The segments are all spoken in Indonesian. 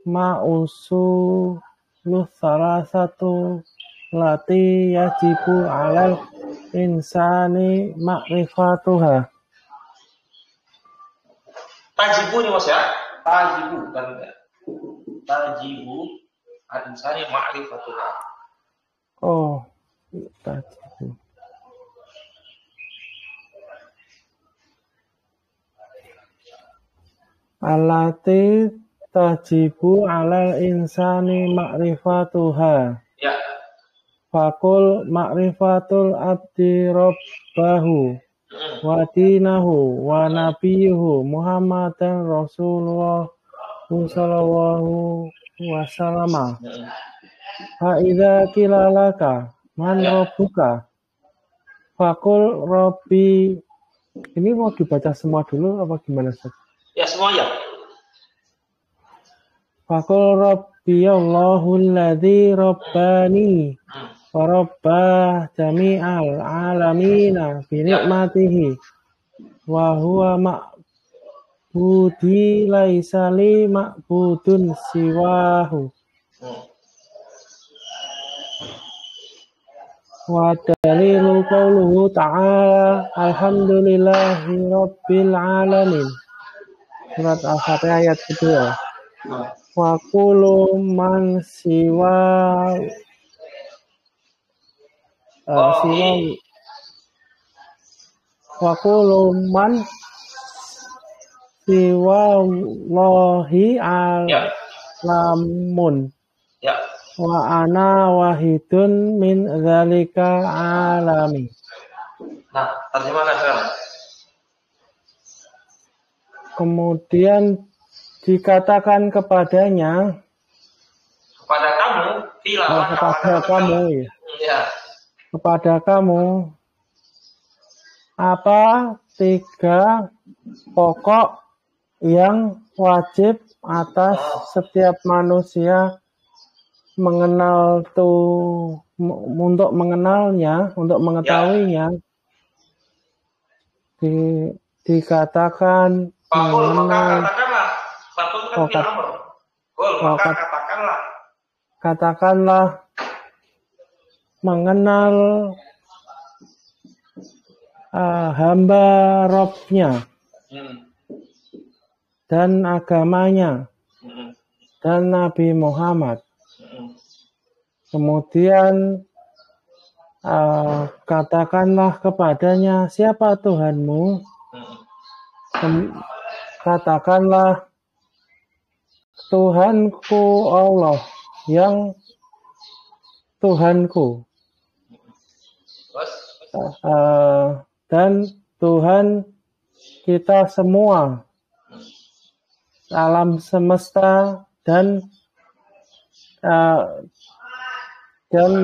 ma'usulu salah satu lati yajibu alal insani ma'rifatuha. Tajibu nih Mas ya. Tajibu kan enggak. Tajibu al-insani ma'rifatuha. Oh, tajibu. Alati tajibu alal insani ma'rifatuha. Ya. Fakul ma'rifatul abdi rabbahu wa dinahu wa nabiyuhu Muhammadan Rasulullah sallallahu wasallam. Fa idza qila laka man rabbuka fakul rabbi. Ini mau dibaca semua dulu apa gimana Ustaz? Ya semua ya. Fakul rabbi Allahul ladzi rabbani wa rabbah jami'al alamina bi nikmatihi wa huwa ma'budi laisa li ma'budun siwahu. Wa dalilu qauluhu ta'ala alhamdulillahi rabbil alamin. Surat Al-Fatihah ayat kedua. Wa kullu man siwa wa kullu man siwa Allahi alamun. Ya. Wa ana wahidun min dzalika alami. Nah, terjemahkan sekarang. Kemudian dikatakan kepadanya, kepada kamu, kepada kamu, ya. Kepada kamu, apa 3 pokok yang wajib atas setiap manusia mengenal untuk mengenalnya, untuk mengetahuinya, dikatakan mengenal. Katakanlah mengenal hamba Robnya dan agamanya dan Nabi Muhammad. Kemudian katakanlah kepadanya, siapa Tuhanmu? Katakanlah, Tuhanku Allah yang Tuhanku dan Tuhan kita semua, alam semesta dan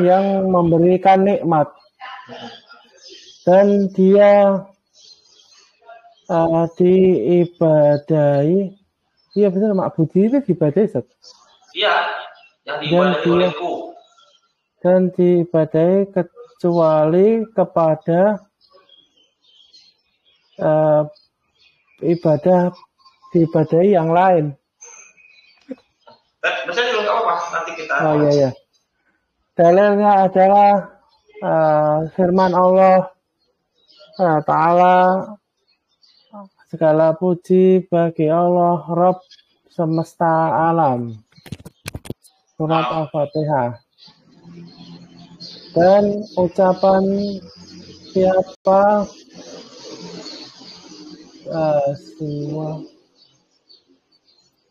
yang memberikan nikmat, dan Dia diibadahi. Iya benar, ma'budi itu diibadahi, Ustaz. Iya, yang diibadahi olehku. Dan diibadahi kecuali kepada diibadahi yang lain. Bisa dulu nggak apa-apa, nanti kita. Oh iya. Dalilnya adalah firman Allah Ta'ala, segala puji bagi Allah Rabb semesta alam. Surat Al-Fatihah. Dan ucapan siapa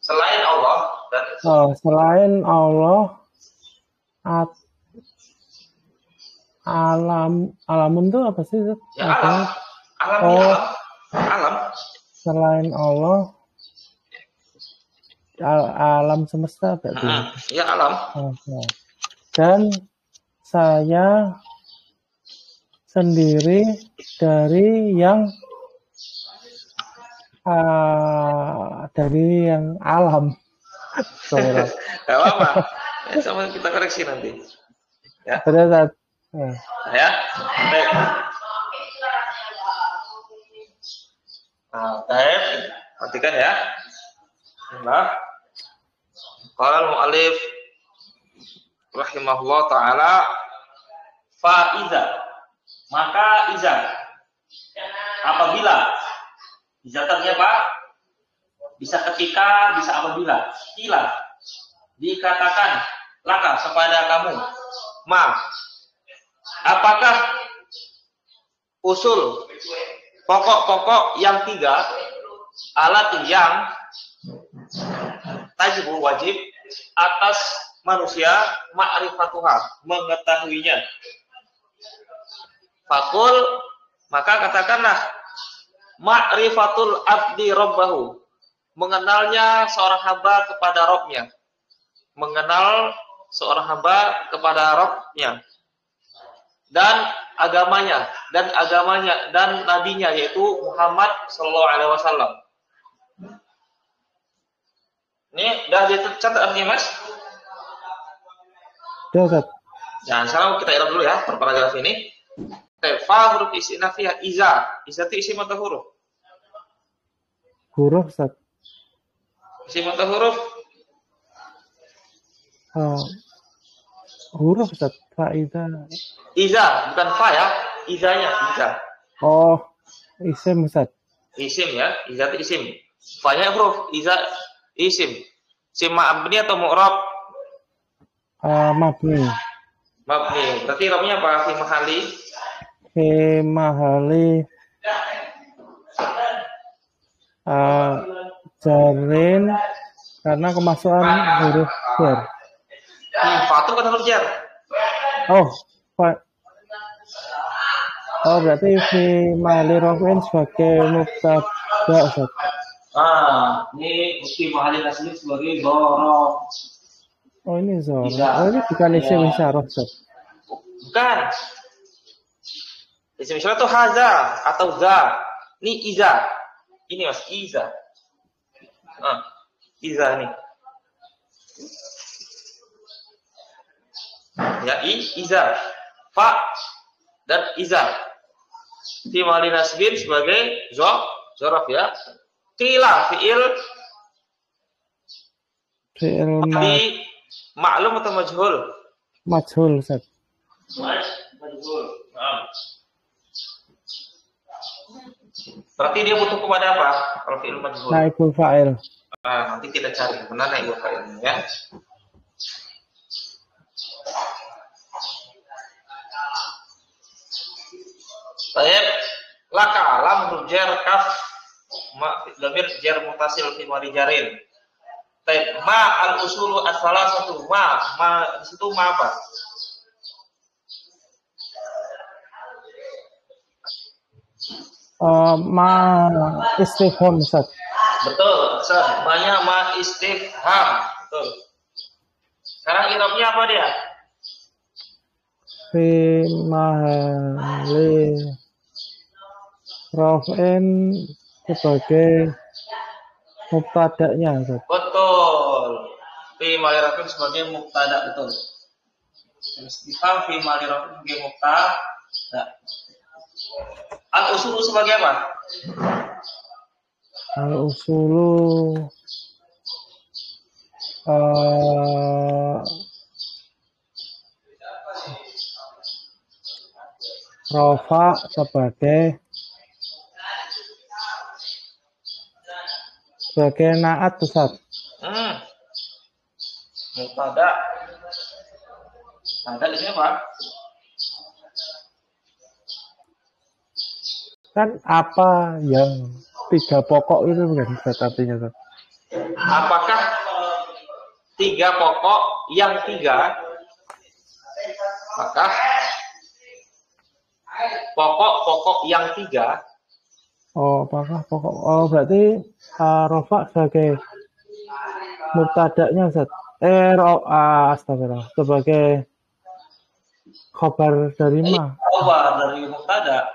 selain Allah dan selain Allah alamun itu apa sih? Ya, alam. Selain Allah alam semesta berarti. Ya, alam. Dan saya sendiri dari yang alam. Gak apa-apa. Sama kita koreksi nanti. Ya. Benar. Ya. Baik. Nah, baik. Perhatikan ya. Nah. Qala al-mu'allif rahimahullah ta'ala fa'iza, maka iza apabila, iza artinya apa? Bisa ketika, bisa apabila. Kila dikatakan laka kepada kamu, ma apakah usul pokok-pokok yang 3 alat yang tajibu wajib atas manusia ma'rifatuha mengetahuinya. Fakul maka katakanlah ma'rifatul abdi rabbahu, mengenalnya seorang hamba kepada Rabbnya, mengenal seorang hamba kepada Rabbnya, dan agamanya dan nabinya yaitu Muhammad sallallahu alaihi wasallam. Ini udah dicatat artinya, Mas? Udah, Ustaz. Nah, sekarang kita irab dulu ya per paragraf ini. Fa huruf istinafiyah iza. Iza itu isim atau huruf? Huruf, Ustaz. Isim atau huruf? Huruf, Ustaz. Fa'iza. Iza, bukan fa ya. Izanya, iza. Oh, isim, Ustaz. Isim ya. Iza itu isim. Fa-nya huruf, iza isim. Isim mabni atau mu'rab? Mabni. Mabni. Berarti irabnya apa? Fi mahali. Fi mahali jarin karena kemasukan huruf jar. Fatu kan huruf jar. Berarti fi mahali rafin sebagai mubtada, Ustaz. Ini fi mahali nasib sebagai dhorof. Oh, ini zor. Oh, ini bukan isim isyarah, Ustaz. Bukan. Isim isyarah itu haza atau za. Ini iza. Ini Mas, iza. Iza nih. Ya, iza. Fa dan iza. Fi mahali nasbin sebagai zorof ya. Qila fi'il maklum atau majhul? Majhul, Ustaz. Majhul. Berarti dia butuh kepada apa? Kalau fi'il majhul. Naibul fa'il. Nanti kita cari mana naibul fa'ilnya ya. Baik. Laka lam jar kaf dhamir jar mutasil fi mari jarin. Baik, ma al usulu as-salasatu ma di situ ma apa? Ma istifham, Ustaz. Betul, Ustaz. Ma-nya ma istifham. Betul. Sekarang irabnya apa dia? Fi mahali raf'in sebagai mubtada'nya, Ustaz. Betul. Fi mahali raf'in sebagai mubtada, betul. Istifham fi mahali raf'in sebagai mubtada. Al-usulu sebagai apa? Al-usulu rafa sebagai naat, Ustaz. Mubtada. Ada ini apa? Kan apa yang 3 pokok itu bukan, Ustaz, artinya, Ustaz? Apakah 3 pokok yang 3? Apakah pokok-pokok yang 3? Apakah pokok? Berarti rafa sebagai mubtada'nya, Ustaz. Astagfirullah, sebagai khabar dari ma. Khabar dari mubtada.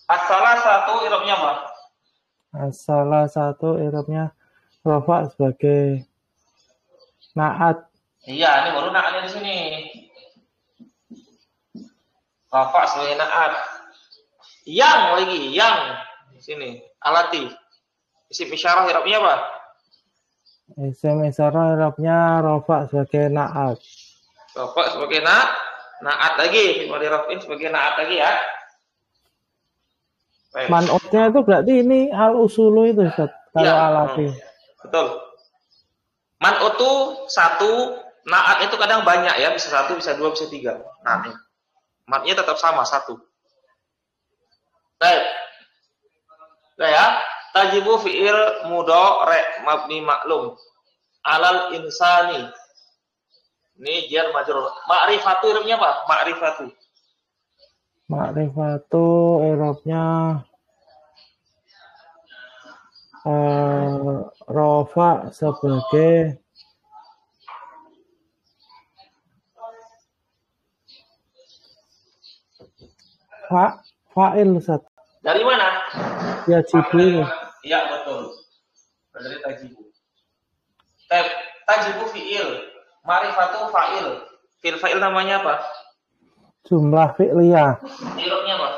As-salasatu irabnya apa? As-salasatu irabnya rafa sebagai naat. Iya, ini baru naatnya di sini. Rafa sebagai naat. Yang di sini alati. Isim isyarah irabnya apa? Isim isyarah i'rabnya rofa sebagai naat. Rofa sebagai naat lagi. Mau dirafin sebagai naat lagi ya. Baik. Man'utnya itu berarti ini al-usulu itu Ustaz. Kalau Ya, alati. betul. Man'utu satu, naat itu kadang banyak ya, bisa satu, bisa dua, bisa tiga. Naatnya. Matnya tetap sama satu. Baik. Nah ya, tajibu fi'il mudhari' mabni maklum alal insani. Ini jar majrur. Ma'rifatu irabnya apa? Ma'rifatu. Ma'rifatu i'rabnya rofa sebagai fa'il Ustaz. Dari mana? Ya jibu. Iya betul. Dari tajibu. Tajibu fi'il. Ma'rifatu fa'il. Fi'il fa'il namanya apa? Jumlah fi'liyah. Irabnya apa?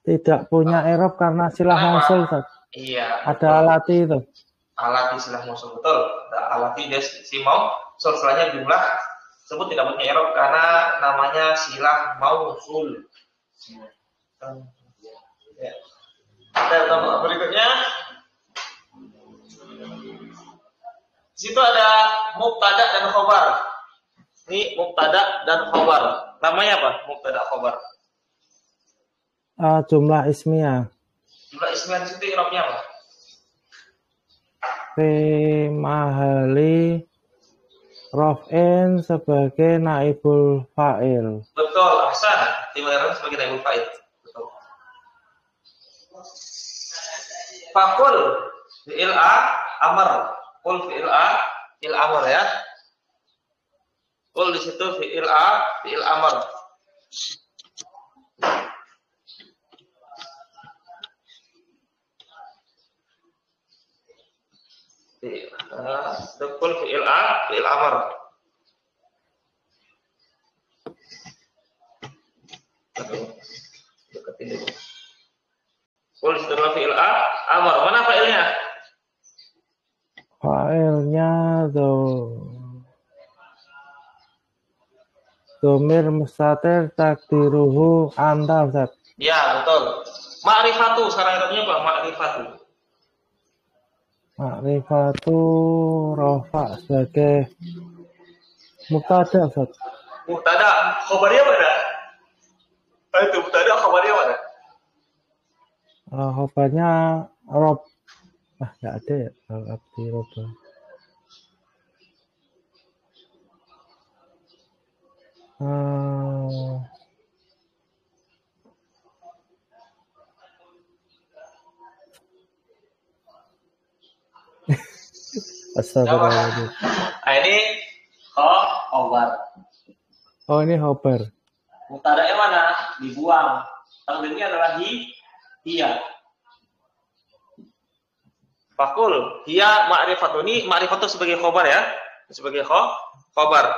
Tidak punya i'rab karena silah mausul Ustaz. Iya. Ada alati itu. Alati silah mausul betul. Ada alati dia si mau. Setelahnya jumlah tersebut tidak punya i'rab karena namanya silah mausul. Ya. Ada berikutnya. Di situ ada mubtada dan khobar. Ini mubtada dan khobar. Namanya apa? Mubtada khobar. Jumlah ismiyah. Jumlah ismiyah di situ i'rabnya apa? Fi mahali raf'in sebagai naibul fa'il. Betul, ahsan. Timbalan sebagai naibul fa'il. Betul. Fakul fi'il a amr. Kul fi'il a fi'il amr ya. Kul di situ fi'il a fi'il amr. Kul fi'il a fi'il amr. Deketin dulu. Kul setelah fi'il a amr. Mana fa'ilnya? Fa'ilnya domir mustatir takdiruhu anta Ustaz. Ya, betul. Ma'rifatu, sekarang irabnya apa? Ma'rifatu. Ma'rifatu rofa sebagai mubtada Ustaz. Mubtada, khobarnya mana? Itu mubtada, khobarnya mana? Khobarnya rob. Nggak ada ya. Al-abdi roba. Astagfirullahaladzim. Nah ini khobar. Oh ini khobar. Mubtada'nya mana? Dibuang. Takdirnya adalah hiya. Fakul hiya ma'rifatu. Ini ma'rifatu sebagai khobar ya. Sebagai khobar.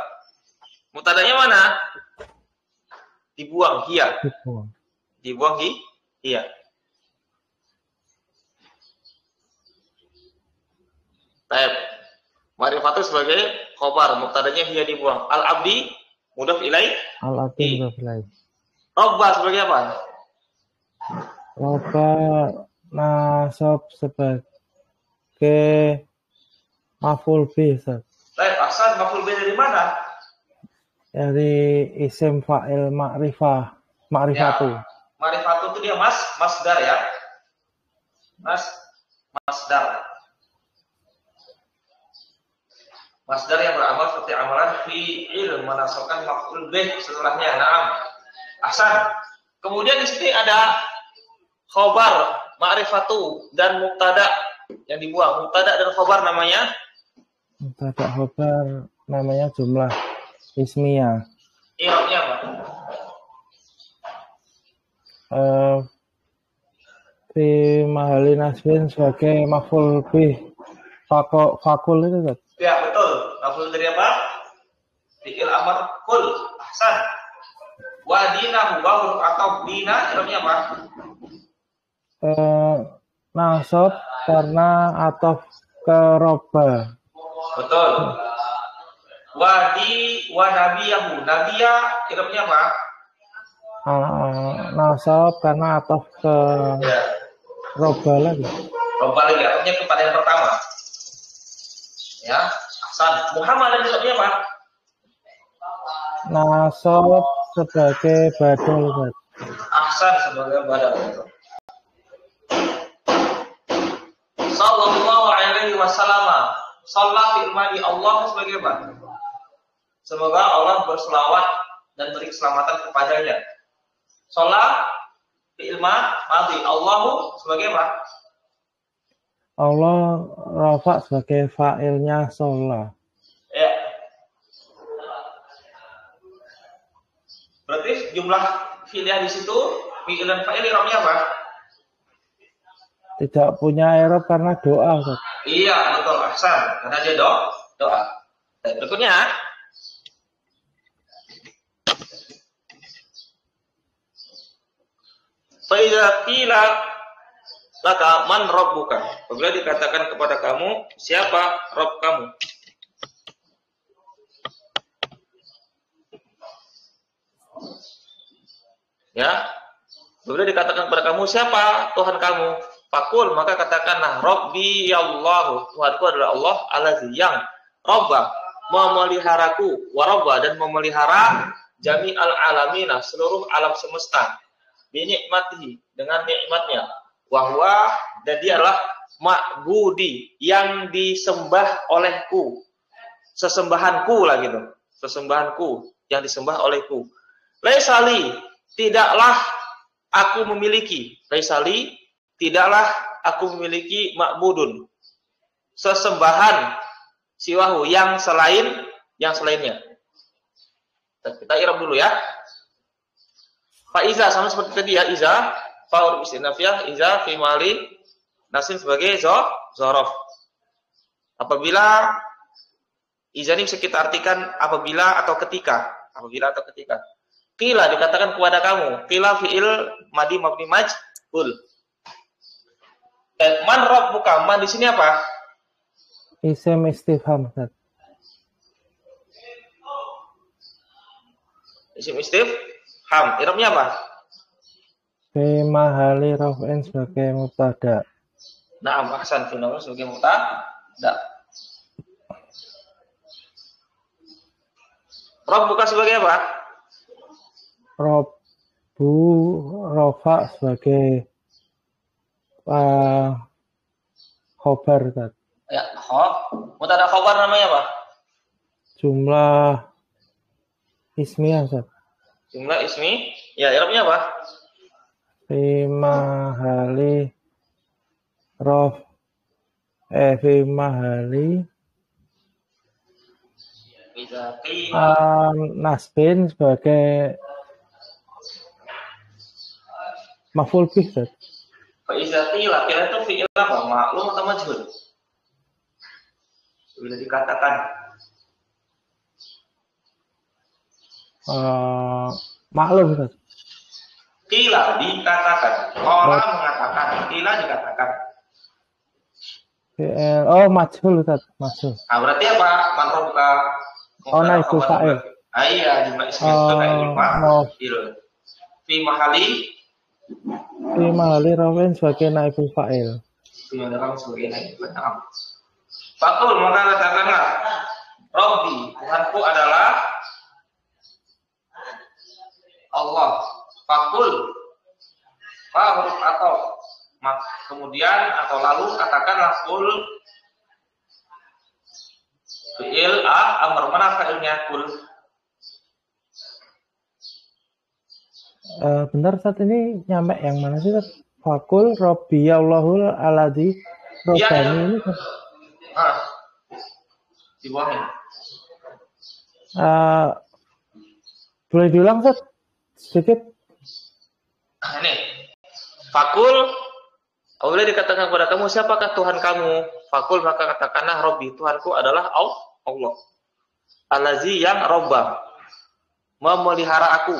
Mubtada'nya mana? Dibuang hiya. Dibuang hiya. Baik. Ma'rifatu sebagai khobar. Mubtada'nya hiya dibuang. Al-abdi mudhaf ilaih. Al-abdi mudhaf ilaih. Robba sebagai apa? Robba nasab sebagai maf'ul bih. Baik, asal maf'ul bih dari mana? Dari isim fa'il ma'rifah. Ma'rifatu. Ya, ma'rifatu itu dia masdar ya. Masdar. Masdar yang beramal seperti amalan fi'il menasabkan maf'ul bih setelahnya. Naam. Ahsan. Kemudian di sini ada khobar, ma'rifatu dan mubtada yang dibuang. Mubtada dan khobar namanya? Mubtada khobar namanya jumlah ismiyah. I'rabnya apa? Fi mahali nasbin sebagai maf'ul bih. Fakul itu kan? Ya betul. Maf'ul dari apa? Fi'il amr kul. Ahsan. Wa dinahu wa huruf atau dina i'rabnya apa? Nasab karena ataf ke roba. Betul. Wa nabiyahu. Nabiya irobnya apa? Nasab karena ataf ke Ya. roba lagi. Roba lagi artinya kepada yang pertama. Ya, Hasan. Muhammad dan irobnya apa? Nasab sebagai badal. Ahsan sebagai badal. Sallallahu alaihi wasallam. Salat fil madi Allah sebagai apa? Semoga Allah berselawat dan beri keselamatan kepadanya. Salat fil madi Allahu sebagai apa? Allah rafa sebagai fa'ilnya sholat. Ya. Berarti jumlah fi'il di situ fi'il dan fa'il i'rabnya apa? Tidak punya i'rab karena doa. Iya, betul, ahsan. Karena dia doa. Berikutnya. Fa idza qila laka man rabbuka? Apabila dikatakan kepada kamu, siapa Rabb kamu? Ya. Apabila dikatakan kepada kamu, siapa Tuhan kamu? Fakul, maka katakanlah Rabbi Allahu, Tuhanku adalah Allah allazi yang Rabba memeliharaku, wa Rabba dan memelihara jami'al alamina, seluruh alam semesta, binikmatihi, dengan nikmatnya, wahwa dan dia adalah ma'budi, yang disembah olehku, sesembahanku lah gitu, sesembahanku yang disembah olehku. Laisali, tidaklah aku memiliki, laisali, tidaklah aku memiliki ma'budun, sesembahan siwahu, yang selainnya. Kita i'rab dulu ya. Fa iza sama seperti tadi ya, iza fa'ur istinafiyah, iza fi mali nasib sebagai zorof. Apabila iza ini bisa kita artikan apabila atau ketika, apabila atau ketika. Qila dikatakan kepada kamu, qila fi'il madi mabni majhul. Man rabbuka, man di sini apa? Isim istifham. Isim istifham. I'rabnya apa? Fi mahali raf'in sebagai mubtada. Na'am, ahsan, fi nawal sebagai mubtada. Rabbuka sebagai apa? Rabbu rafa sebagai khobar. Ya, mubtada khobar namanya apa? Jumlah ismiyah. Jumlah ismi. Ya, i'rabnya apa? Fi mahali fi mahali nasbin sebagai maf'ul bih. Fa iza qila, qila itu fi'il apa? Maklum atau majhul? Bila dikatakan maklum. Qila dikatakan, qala mengatakan, qila dikatakan. Majhul, majhul. Nah, berarti apa? Man rabbuka? Naibul fa'il. Iya, jumlah ismi itu naibul fa'il. Fi mahali raf'in sebagai naibul fa'il. Sebagai naibul fa'il. Fakul, maka katakanlah, Rabbi, Tuhanku adalah Allah. Fakul, huruf atau kemudian atau lalu katakanlah kul fi'il amr, mana fa'ilnya kul? Bentar, saat ini nyampe yang mana sih? Fakul Rabbi Allahul aladzi Rabbani ini. Di bawahnya. Boleh diulang sedikit? Ini Fakul, apabila dikatakan kepada kamu, siapakah Tuhan kamu? Fakul, maka katakanlah Rabbi, Tuhanku adalah Allah. Allazi yang Robba, memelihara aku.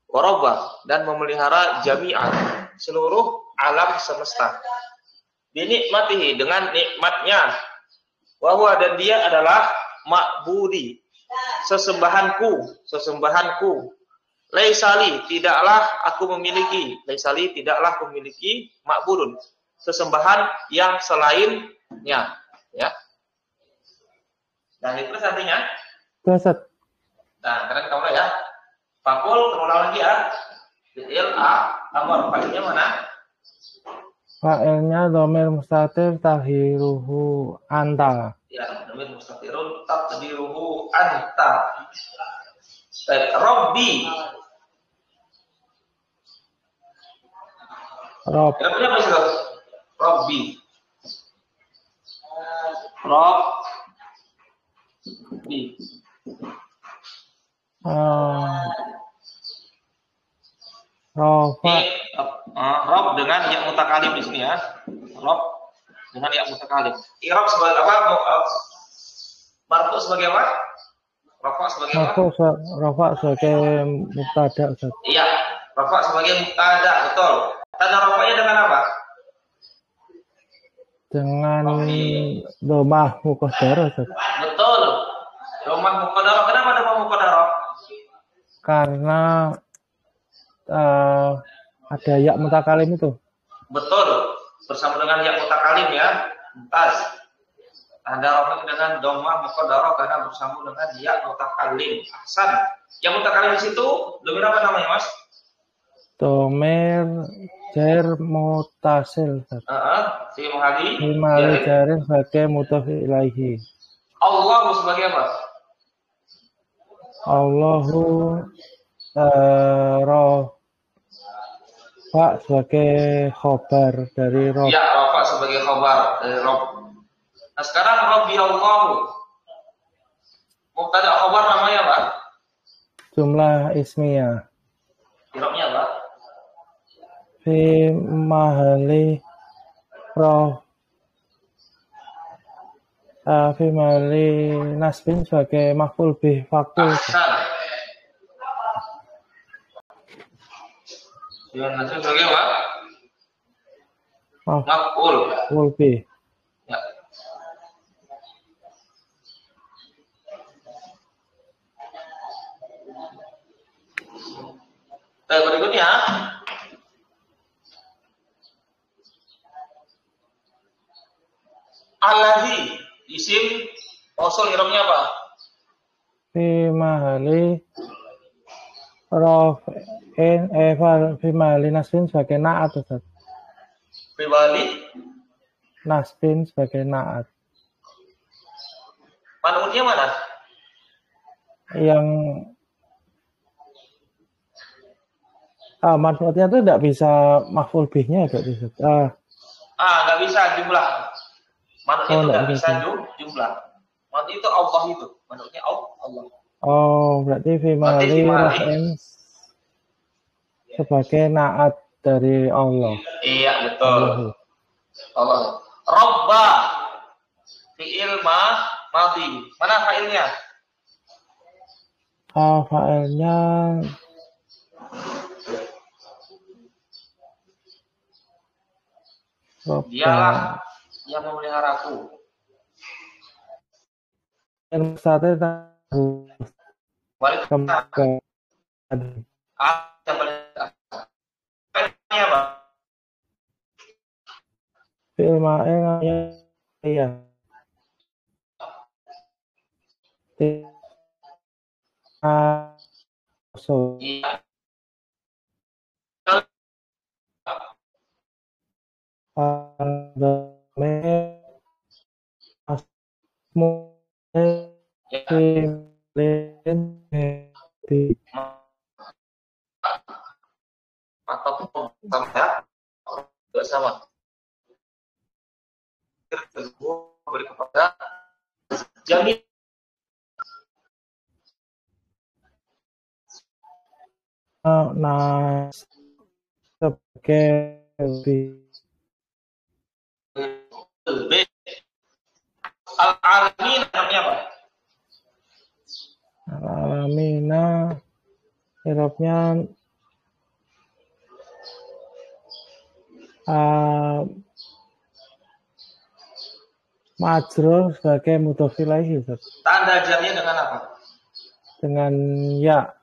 Warobba, dan memelihara jami'an, seluruh alam semesta. Dinikmatihi dengan nikmatnya. Wahwa dan dia adalah ma'budi, sesembahanku. Laisali tidaklah aku memiliki, ma'budun, sesembahan yang selainnya, ya. Dan itu artinya. Ustaz. Nah, keren kamu ya. Fakul terulang lagi ya. Fi'il amr, fa'ilnya mana? Fa'ilnya dhamir mustatir takdiruhu anta. Ya, dhamir mustatirun takdiruhu anta. Rabbi. Rob. Kira-kira apa sih? Rabbi. Rabbi. Rofa. Rob dengan ya mutakalim di sini ya. Rob dengan ya mutakalim. I'rab sebagai apa? Marfu sebagai apa? Rafa sebagai apa? Rafa sebagai mubtada. Iya, rafa sebagai mubtada, betul. Tanda rafanya dengan apa? Dengan domah muqaddarah. Betul. Domah muqaddarah. Kenapa domah muqaddarah? Karena ada ya mutakalim itu. Betul. Bersama dengan ya mutakalim ya. Mumtaz. Tanda rafa dengan domah muqaddarah karena bersama dengan ya mutakalim. Ahsan. Yang mutakalim di situ domir apa namanya, Mas? Domir Jair mutasil. Si mahali jarin sebagai mudhof ilaihi. Allah sebagai apa? Allahu Rafa sebagai khobar dari Rob. Ya, Rafa sebagai khobar dari Rob. Nah sekarang Rabbi Allahu. Mubtada khobar namanya apa? Jumlah ismiyah. Irobnya apa? Fi mahali fi mahali nasbin sebagai maf'ul bih fakul. Yang nasbin sebagai apa? Maf'ul bih. Ya. Berikutnya Alladhi, isim usul irobnya apa? Fi mahali fi mahali nasbin sebagai na'at. Fi mahali nasbin sebagai na'at. Man'utnya mana? Yang manfaatnya itu tidak bisa maf'ul bihnya agak bisa. Nggak bisa jumlah. Manfaatnya itu nggak bisa jumlah. Manfaatnya itu Allah itu. Manfaatnya Allah. Oh, berarti fi mahali raf'in sebagai na'at dari Allah. Iya, betul. Allah. Rabba fi'il madhi. Mana fa'ilnya? Fa'ilnya Dialah yang memeliharaku. Yang satu Balik ke apa? Fi'il ma'in iya. Iya. Atau sama beri kepada jamin sebagai al-alamin namanya apa? Al-alamina irobnya Majrur sebagai mudhof ilaihi. Tanda jarnya dengan apa? Dengan ya.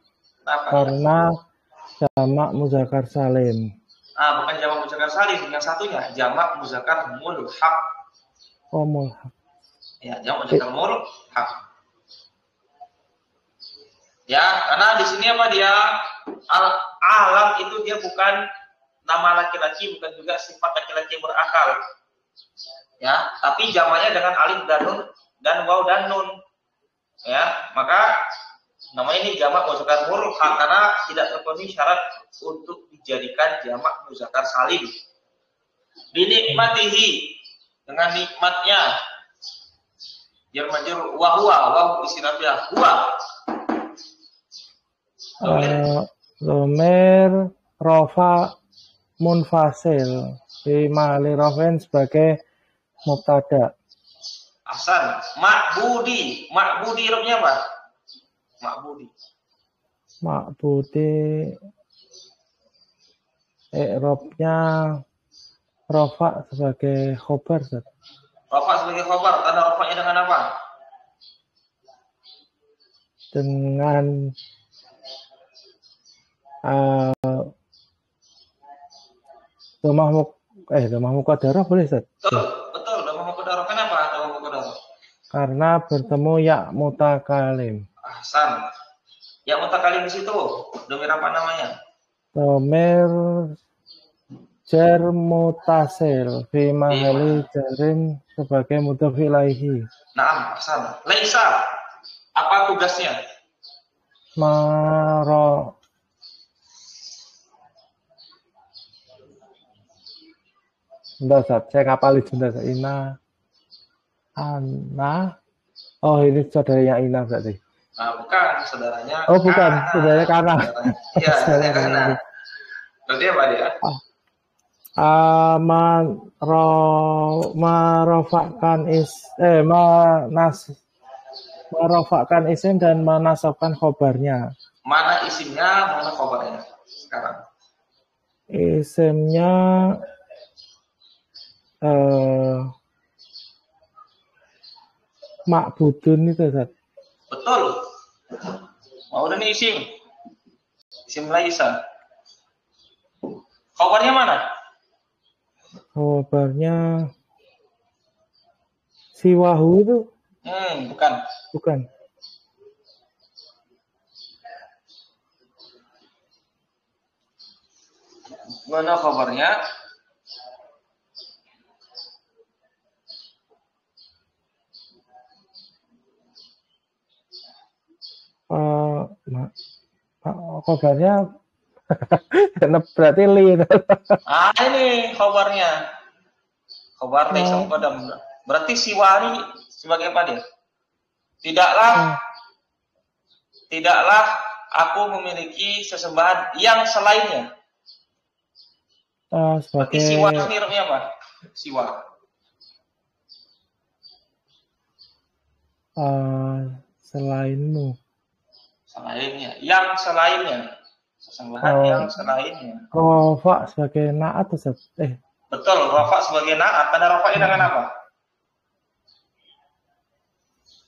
Apa karena ya? Jamak muzakkar salim. Bukan jamak muzakkar salim, yang satunya jamak muzakkar mulhaq. Oh, mulhaq. Ya, jamak muzakkar mulhaq. Ya, karena di sini apa dia? Alam itu dia bukan nama laki-laki, bukan juga sifat laki-laki berakal. Ya, tapi jamaknya dengan alif dan nun dan waw dan nun. Ya, maka namanya ini jamak muzakkar mulhaq karena tidak terpenuhi syarat untuk dijadikan jamak muzakkar salim. Binikmatihi, dengan nikmatnya. Jar majrur wa huwa, wa istinafiyah huwa. Dhamir rafa munfasil di mahali rafin sebagai mubtada. Ahsan. Ma'budi robnya apa? Ma'budi i'rabnya rafa sebagai khobar. Rafa sebagai khobar, tanda rafanya dengan apa? Dengan domah muqaddarah boleh, Ustaz? Betul, domah muqaddarah. Kenapa domah muqaddarah? Karena bertemu ya mutakalim. Ahsan. Ya mutakalim di situ, domir apa namanya? Domir jar mutasil fi mahali jarin sebagai mudhof ilaihi. Naam, ahsan. Laisa, apa tugasnya? Bentar, saya ngapalin sebentar. Ina, Ana. Oh, ini saudaranya Ina berarti. Bukan, saudaranya. Oh, bukan, saudaranya Kana. Iya, saudaranya Kana. Berarti apa dia? Merofakkan isim dan menasabkan khobarnya. Mana isimnya, mana khobarnya sekarang? Isimnya Ma'budun itu, Ustaz. Betul. Ma'budun ini isim laisa. Khobarnya mana? Khobarnya siwahu itu. Bukan. Mana khobarnya? Khobarnya berarti li. Ini khobarnya. Khobar laisa muqaddam. Berarti siwari sebagai apa dia? Tidaklah aku memiliki sesembahan yang selainnya. Berarti siwa ini artinya apa? Siwa. Selainmu. Selainnya. Yang selainnya. Sesembahan yang selainnya. Rafa sebagai na'at, Ustaz. Betul, rafa sebagai na'at. Tanda rafa'nya dengan apa?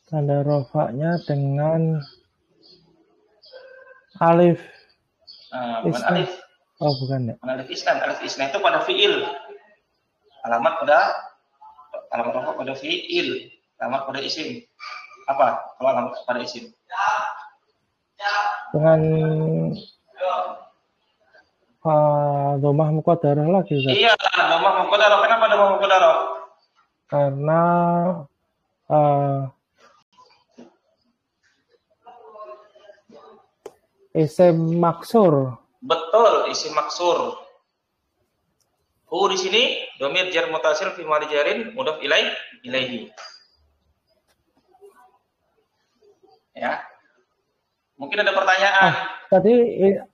Tanda rafa'nya dengan alif. Bukan alif. Oh, bukan ya. Alif isnan. Alif isnan itu pada fi'il. Alamat rafa pada fi'il. Alamat pada isim. Apa kalau alamat pada isim? Dengan domah muqaddarah lagi, Ustaz. Iya, domah muqaddarah. Kenapa domah muqaddarah? Karena isim maksur. Betul, isim maksur. Di sini domir jar mutasil fi mahali jarin mudhof ilaihi. Ya. Mungkin ada pertanyaan. Tadi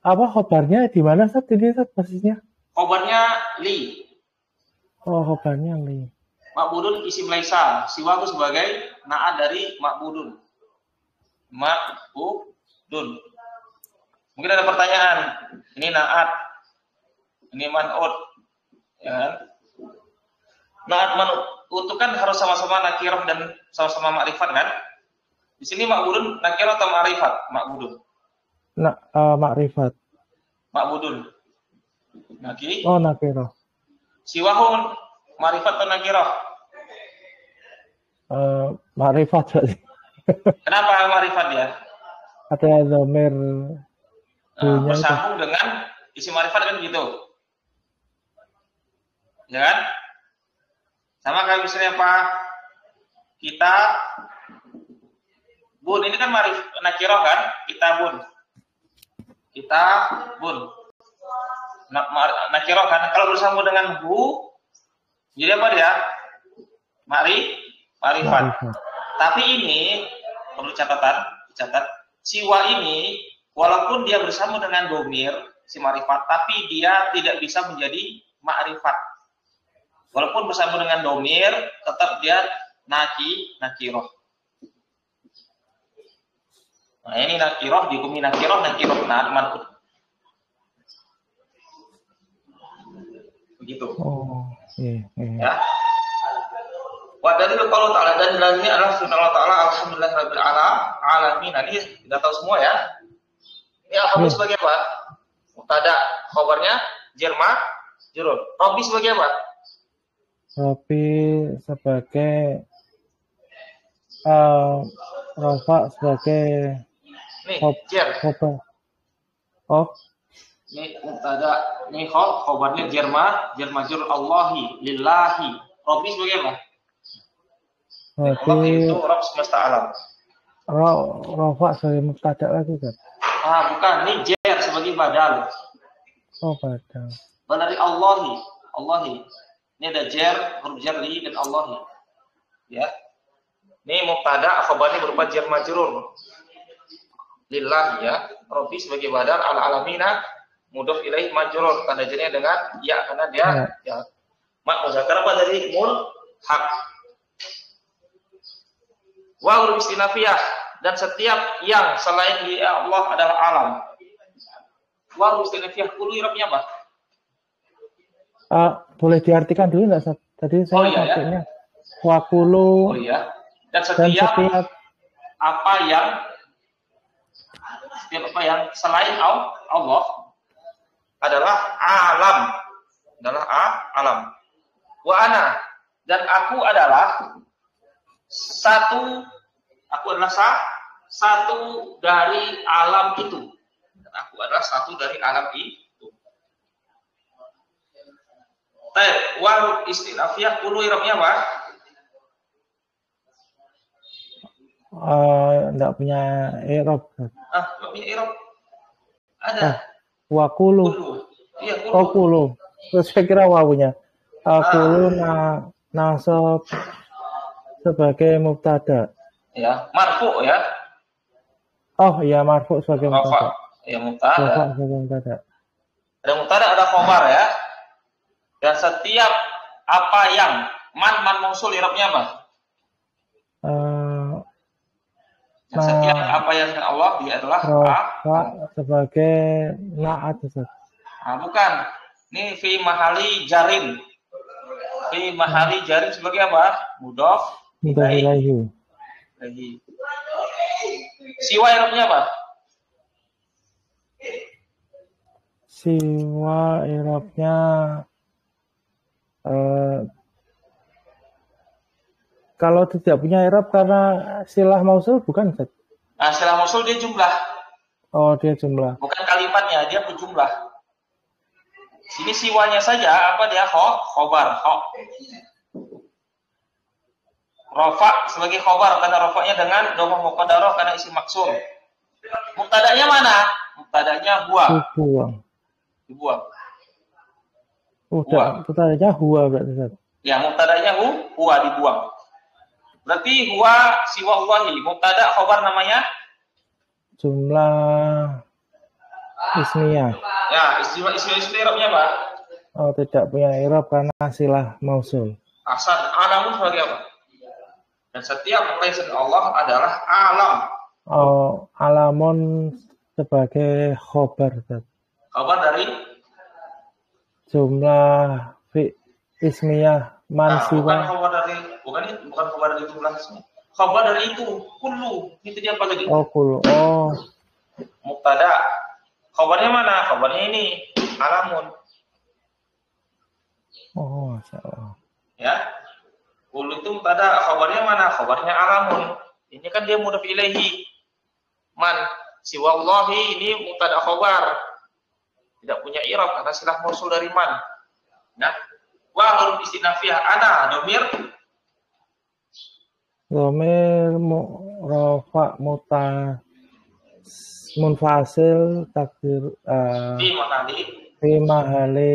apa khobarnya di mana, Ustaz? Ini persisnya? Khobarnya li. Oh, khobarnya li. Ma'budun isim laisa. Siwa itu sebagai na'at dari ma'budun. Ma'budun. Mungkin ada pertanyaan. Ini na'at. Ini man'ud. Ya kan? Na'at itu kan harus sama-sama nakirah dan sama-sama ma'rifat kan? Di sini ma'budun nakirah atau ma'rifat? Ma'budun. Ma'rifat. Ma'budun. Oh, nakirah. Siwahun ma'rifat atau nakirah? Ma'rifat tadi. Kenapa ma'rifat ya? Ada dhamir bersambung dengan isi ma'rifat kan gitu. Ya kan? Sama kayak misalnya apa? Kita bun, ini kan nakirah kan? Kita bun. Nakirah kan? Kalau bersambung dengan hu, jadi apa dia? Ma'rifat. Tapi ini perlu dicatat. Siwa ini walaupun dia bersambung dengan domir si ma'rifat, tapi dia tidak bisa menjadi ma'rifat. Walaupun bersambung dengan domir, tetap dia nakirah. Nah ini nakirah, dihukumi nakirah man'ut. Begitu. Oh, iya. Ya. Wa dalil qaul ta'ala, dan dalilnya adalah firman Allah Ta'ala, alhamdulillahirabbil alamin. Ini kita tahu semua ya. Ini alhamdulillah sebagai apa? Mubtada, khabarnya jar majrur. Rabbi sebagai apa? Rabbi sebagai rafa sebagai jar. Oh. Ini mubtada, ini khabarnya jar majrur Allahi, lillahi. Rabbi sebagai apa? Allah itu Rabb semesta alam. Rafa sebagai mubtada lagi kan? Bukan, ini jar sebagai badal. Oh, badal. Dari Allahi. Ini ada jar, huruf jarri dan Allahi. Ya. Ini mubtada, khabarnya berupa jar majrur. Lillahi ya. Rabbi sebagai badal, al-alamina mudhof ilaih majrur. Tanda jarnya dengan ya, karena dia ya. Mak muzakkar apa dari mulhaq. Wa huruf istinafiyah, dan setiap yang selain dia Allah adalah alam. Wa huruf istinafiyah kullu i'rabnya apa? Boleh diartikan dulu enggak? Tadi saya pakainya wakulu. Oh iya. Dan setiap apa yang selain Allah adalah alam. Alam. Wa ana, dan aku adalah satu dari alam itu. Dan aku adalah satu dari alam itu. Wal istinafiyah kullu i'rabnya apa? Enggak punya i'rab. Enggak punya i'rab. Ada. Wakulu. Iya, kulu. Oh, kulu. Terus saya kira wawunya. Kulu nasab sebagai mubtada. Ya, marfu ya. Oh, iya, marfu sebagai mubtada. Ya, mubtada. Sebagai mubtada. Ada mubtada, ada khabar ya. Dan setiap apa yang man mausul i'rabnya apa? Setiap apa yang Allah dia adalah sebagai na'at. Bukan. Ini fi mahali jarin. Fi mahali jarin sebagai apa? Mudhof ilaihi. Siwa i'rabnya apa? Siwa i'rabnya kalau tidak punya i'rab karena silah mausul bukan, Ustaz? Silah mausul dia jumlah. Oh, dia jumlah. Bukan kalimatnya, dia berjumlah. Sini siwanya saja apa dia? Khobar. Rafa sebagai khobar, karena rafa'nya dengan dhamma muqaddarah karena isim maksur. Mubtada'nya mana? Mubtada'nya huwa. Dibuang. Udah, mubtada'nya huwa berarti, Ustaz. Ya, mubtada'nya huwa dibuang. Berarti huwa siwa Allahi. Mubtada khobar namanya? Jumlah ismiyah. Ya, ismiyah i'rabnya apa? Oh, tidak punya i'rab karena silah mausul. Asal alamun sebagai apa? Dan setiap selain Allah adalah alam. Oh, alamun sebagai khobar. Khobar dari? Jumlah fi ismiyah man Nah, siwa. bukan khabar dari jumlah ismi. Khabar dari itu kullu. Itu dia apa lagi? Oh kul. Oh. Mubtada. Khabarnya mana? Khabarnya ini alamun. Oh, masyaallah. Ya. Kullu itu mubtada. Khabarnya mana? Khabarnya alamun. Ini kan dia mudhaf ilaihi. Man siwallahi ini mubtada khabar. Tidak punya i'rab karena silah mausul dari man. Nah, wa huruf istinafiyah ana domir Rafa munfasil takdir fi mahali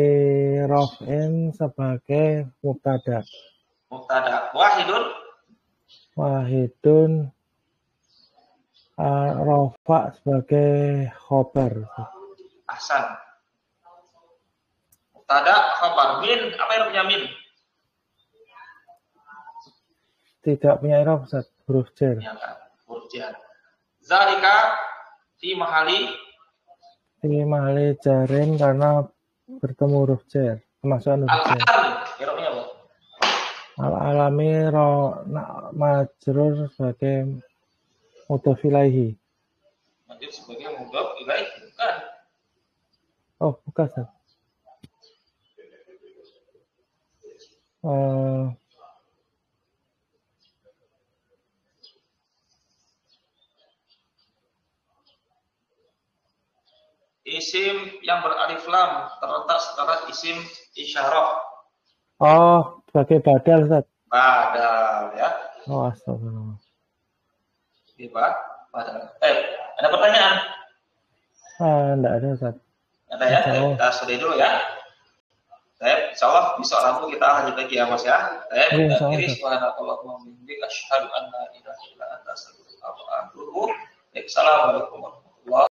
raf'in sebagai mubtada. Wahidun rafa sebagai khobar. Ahsan. Mubtada khabar min apa yang punya min? Tidak punya i'rab, huruf jar. Ya kan, huruf jar. Zalika fi mahali jarin karena bertemu huruf jar, kemasukan huruf jar. I'rabnya apa? Al-alami majrur sebagai mudhof ilaihi. Majrur sebagai mudhof ilaihi, bukan? Oh, bukan, Ustaz. Isim yang beralif lam terletak setelah isim isyarah. Oh, sebagai badal, Ustaz. Badal ya. Oh, astagfirullah. Badal. Ada pertanyaan? Enggak ada, Ustaz. Ada ya? Kita sudahi dulu ya. Insyaallah besok Rabu kita lanjut lagi ya, Mas ya. Kita kiri subhanallahumma wa bihamdika asyhadu an la ilaha illa anta astaghfiruka wa atubu ilaik. Assalamualaikum warahmatullahi wabarakatuh.